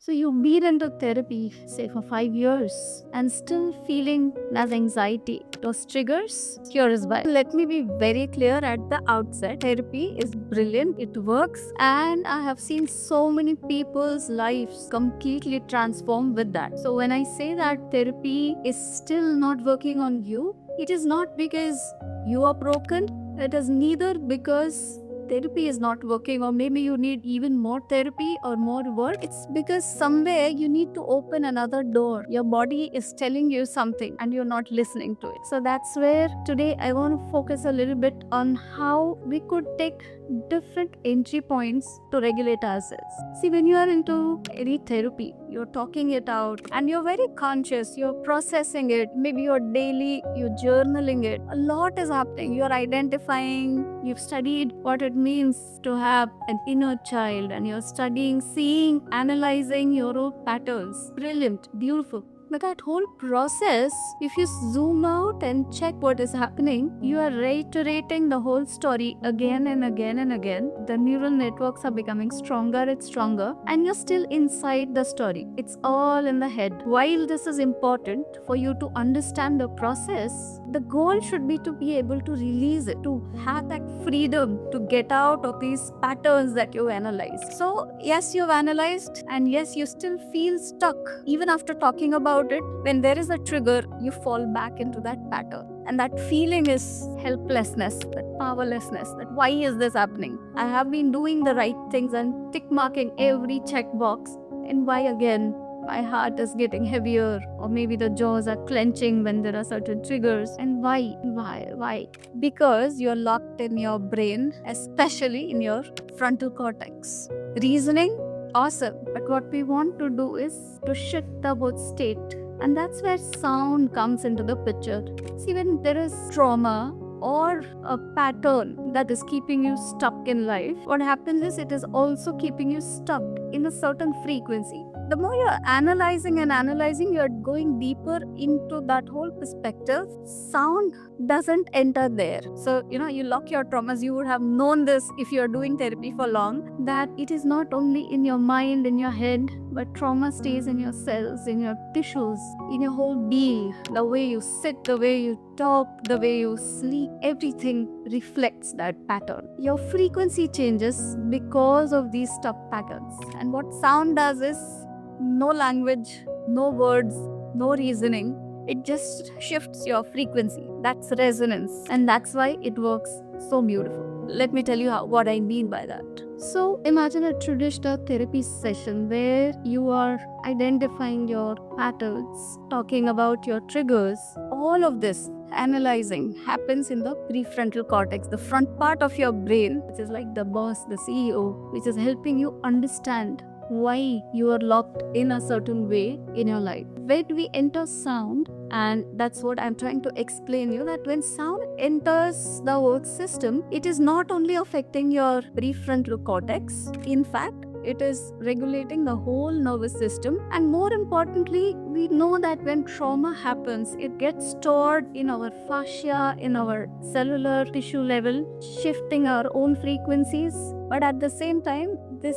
So you've been into therapy, say for 5 years, and still feeling as anxiety. Those triggers? Here is why. Let me be very clear at the outset. Therapy is brilliant, it works, and I have seen so many people's lives completely transformed with that. So when I say that therapy is still not working on you, it is not because you are broken, it is neither because therapy is not working, or maybe you need even more therapy or more work. It's because somewhere you need to open another door. Your body is telling you something and you're not listening to it. So that's where today I want to focus a little bit on how we could take different entry points to regulate ourselves. See, when you are into any therapy, you're talking it out and you're very conscious, you're processing it, maybe you're daily, you're journaling it. A lot is happening. You're identifying, you've studied what it means to have an inner child, and you're studying, seeing, analyzing your own patterns. Brilliant, beautiful. But that whole process, if you zoom out and check what is happening, you are reiterating the whole story again and again and again. The neural networks are becoming stronger and stronger, and you're still inside the story. It's all in the head. While this is important for you to understand the process, the goal should be to be able to release it, to have that freedom to get out of these patterns that you analyzed. So, yes, you've analyzed, and yes, you still feel stuck. Even after talking about it, when there is a trigger, you fall back into that pattern. And that feeling is helplessness, that powerlessness, that why is this happening? I have been doing the right things and tick marking every checkbox, and why again? My heart is getting heavier, or maybe the jaws are clenching when there are certain triggers. And why? Why? Because you're locked in your brain, especially in your frontal cortex. Reasoning? Awesome. But what we want to do is to shift the whole state. And that's where sound comes into the picture. See, when there is trauma or a pattern that is keeping you stuck in life, what happens is it is also keeping you stuck in a certain frequency. The more you're analyzing and analyzing, you're going deeper into that whole perspective. Sound doesn't enter there. So, you lock your traumas. You would have known this if you're doing therapy for long, that it is not only in your mind, in your head, but trauma stays in your cells, in your tissues, in your whole being. The way you sit, the way you talk, the way you sleep, everything reflects that pattern. Your frequency changes because of these stuck patterns. And what sound does is no language, no words, no reasoning. It just shifts your frequency. That's resonance. And that's why it works so beautiful. Let me tell you what I mean by that. So imagine a traditional therapy session where you are identifying your patterns, talking about your triggers. All of this analyzing happens in the prefrontal cortex, the front part of your brain, which is like the boss, the CEO, which is helping you understand why you are locked in a certain way in your life. When we enter sound, and that's what I'm trying to explain you, that when sound enters the whole system, it is not only affecting your prefrontal cortex. In fact, it is regulating the whole nervous system. And more importantly, we know that when trauma happens, it gets stored in our fascia, in our cellular tissue level, shifting our own frequencies. But at the same time, this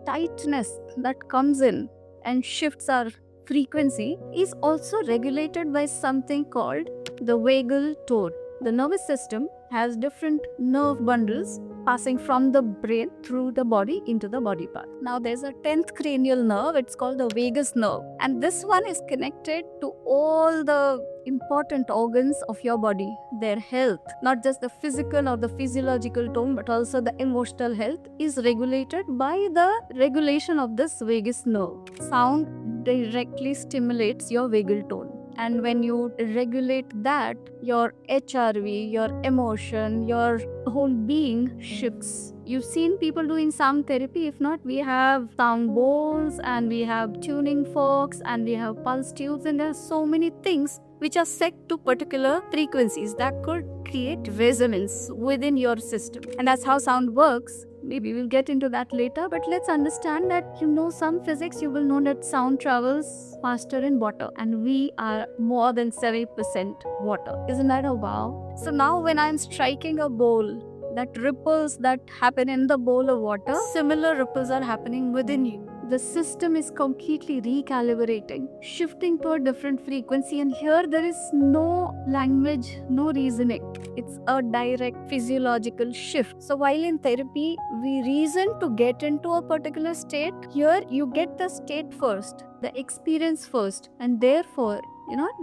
tightness that comes in and shifts our frequency is also regulated by something called the vagal tone. The nervous system has different nerve bundles passing from the brain through the body into the body part. Now there's a 10th cranial nerve, it's called the vagus nerve, and this one is connected to all the important organs of your body, their health, not just the physical or the physiological tone, but also the emotional health is regulated by the regulation of this vagus nerve. Sound directly stimulates your vagal tone. And when you regulate that, your HRV, your emotion, your whole being shifts. You've seen people doing sound therapy. If not, we have sound bowls, and we have tuning forks, and we have pulse tubes, and there are so many things which are set to particular frequencies that could create resonance within your system. And that's how sound works. Maybe we'll get into that later, but let's understand that some physics, you will know that sound travels faster in water, and we are more than 70% water. Isn't that a wow? So now when I'm striking a bowl, that ripples that happen in the bowl of water, similar ripples are happening within you. the system is completely recalibrating, shifting to a different frequency. And here there is no language, no reasoning. It's a direct physiological shift. So while in therapy, we reason to get into a particular state, here you get the state first, the experience first, and therefore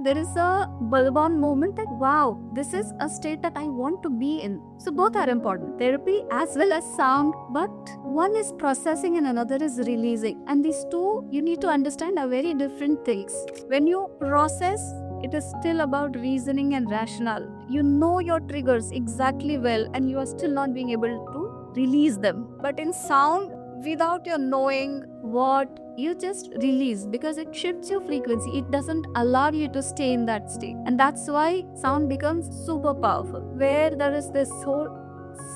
there is a bulb-on moment that, wow, this is a state that I want to be in. So both are important, therapy as well as sound, but one is processing and another is releasing. And these two, you need to understand, are very different things. When you process, it is still about reasoning and rationale. You know your triggers exactly well and you are still not being able to release them. But in sound, without your knowing what, you just release because it shifts your frequency. It doesn't allow you to stay in that state. And that's why sound becomes super powerful, where there is this whole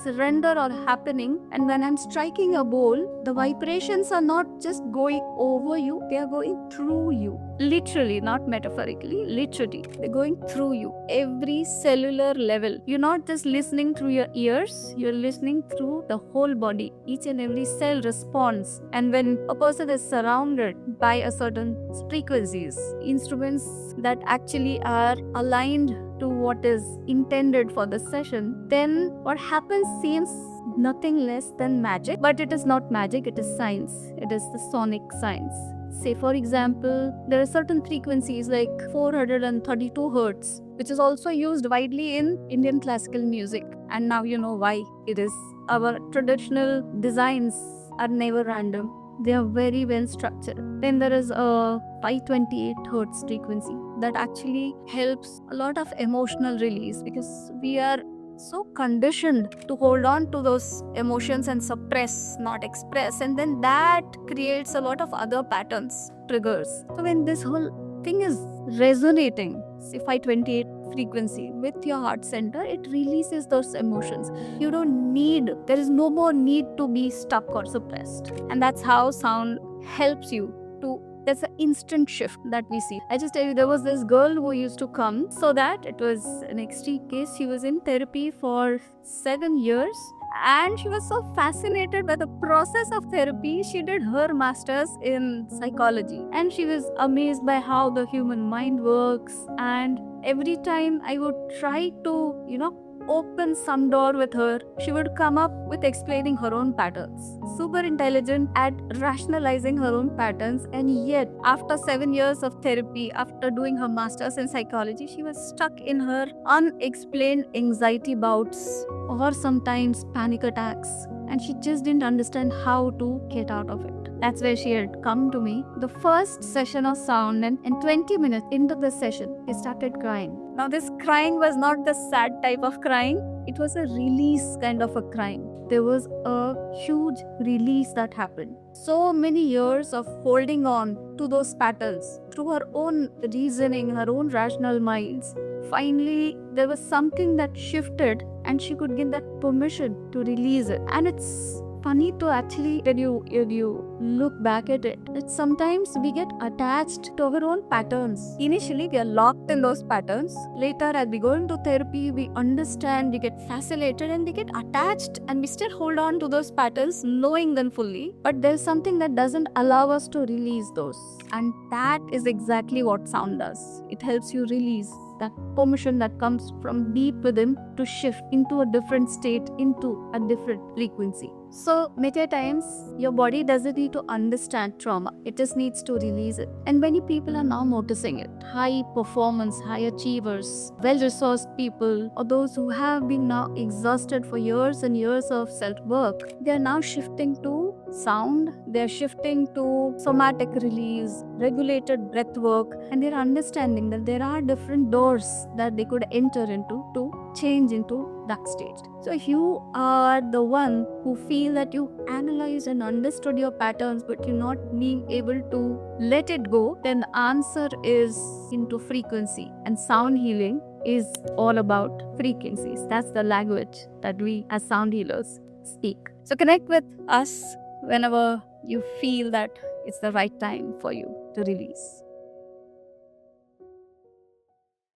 surrender or happening. And when I'm striking a bowl, the vibrations are not just going over you, they are going through you. Literally, not metaphorically, literally. They're going through you. Every cellular level. You're not just listening through your ears, you're listening through the whole body. Each and every cell responds. And when a person is surrounded by a certain frequencies, instruments that actually are aligned to what is intended for the session, then what happens seems nothing less than magic. But it is not magic, it is science. It is the sonic science. Say for example, there are certain frequencies like 432 hertz, which is also used widely in Indian classical music. And now you know why it is. Our traditional designs are never random. They are very well structured. Then there is a 528 hertz frequency that actually helps a lot of emotional release, because we are so conditioned to hold on to those emotions and suppress, not express, and then that creates a lot of other patterns, triggers. So when this whole thing is resonating, say 528 frequency with your heart center, it releases those emotions. You don't need, there is no more need to be stuck or suppressed. And that's how sound helps you to, there's an instant shift that we see. I just tell you, there was this girl who used to come, so that it was an extreme case. She was in therapy for 7 years and she was so fascinated by the process of therapy. She did her master's in psychology and she was amazed by how the human mind works. And every time I would try to, open some door with her, she would come up with explaining her own patterns. Super intelligent at rationalizing her own patterns. And yet, after 7 years of therapy, after doing her master's in psychology, she was stuck in her unexplained anxiety bouts or sometimes panic attacks. And she just didn't understand how to get out of it. That's where she had come to me. The first session of sound, and 20 minutes into the session, she started crying. Now this crying was not the sad type of crying. It was a release kind of a crying. There was a huge release that happened. So many years of holding on to those patterns through her own reasoning, her own rational minds. Finally, there was something that shifted and she could get that permission to release it. And it's funny to actually, when you look back at it, that sometimes we get attached to our own patterns. Initially, we are locked in those patterns. Later, as we go into therapy, we understand, we get fascinated, and we get attached, and we still hold on to those patterns, knowing them fully. But there's something that doesn't allow us to release those. And that is exactly what sound does. It helps you release that permission that comes from deep within to shift into a different state, into a different frequency. So many times your body doesn't need to understand trauma, it just needs to release it. And many people are now noticing it. High performance, high achievers, well-resourced people, or those who have been now exhausted for years and years of self-work, they are now shifting to sound, they're shifting to somatic release, regulated breath work, and they're understanding that there are different doors that they could enter into to change into that stage. So if you are the one who feel that you analyzed and understood your patterns but you're not being able to let it go, then the answer is into frequency. And sound healing is all about frequencies. That's the language that we as sound healers speak. So connect with us whenever you feel that it's the right time for you to release.